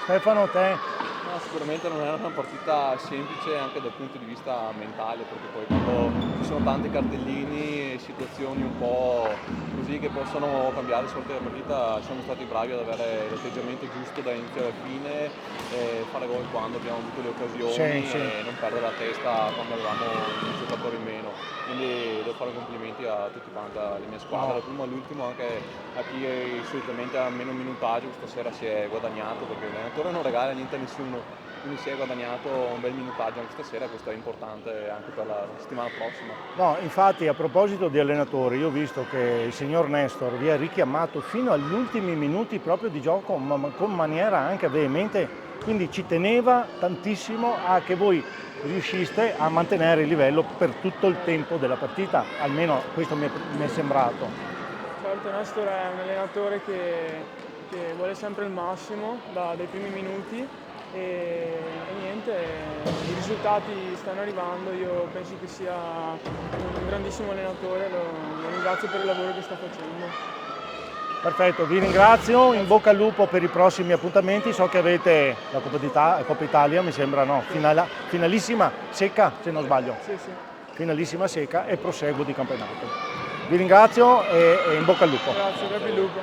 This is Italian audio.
Stefano, te? No, sicuramente non è una partita semplice anche dal punto di vista mentale, perché poi quando ci sono tanti cartellini e situazioni un po' così che possono cambiare il sorte della partita, siamo stati bravi ad avere l'atteggiamento giusto da inizio alla fine, e fare gol quando abbiamo avuto le Sì, occasioni sì. e non perdere la testa quando avevamo un giocatore in meno. Quindi devo fare complimenti a tutti quanti, alla mia squadra, No. dal primo all'ultimo, anche a chi solitamente ha meno minutaggio, questa sera si è guadagnato, perché l'allenatore non regala niente a nessuno, quindi si è guadagnato un bel minutaggio anche stasera. Questo è importante anche per la settimana prossima. No, infatti a proposito di allenatori, io ho visto che il signor Nestor vi ha richiamato fino agli ultimi minuti proprio di gioco, ma con maniera anche veemente, quindi ci teneva tantissimo a che voi riusciste a mantenere il livello per tutto il tempo della partita, almeno questo mi è sembrato. Certo, Nestor è un allenatore che vuole sempre il massimo dai primi minuti e niente, i risultati stanno arrivando, io penso che sia un grandissimo allenatore, lo ringrazio per il lavoro che sta facendo. Perfetto, vi ringrazio, in bocca al lupo per i prossimi appuntamenti, so che avete la Coppa Italia, mi sembra, no, finalissima secca se non sbaglio, Sì, sì. finalissima secca e proseguo di campionato. Vi ringrazio e in bocca al lupo. Grazie, crepi il lupo.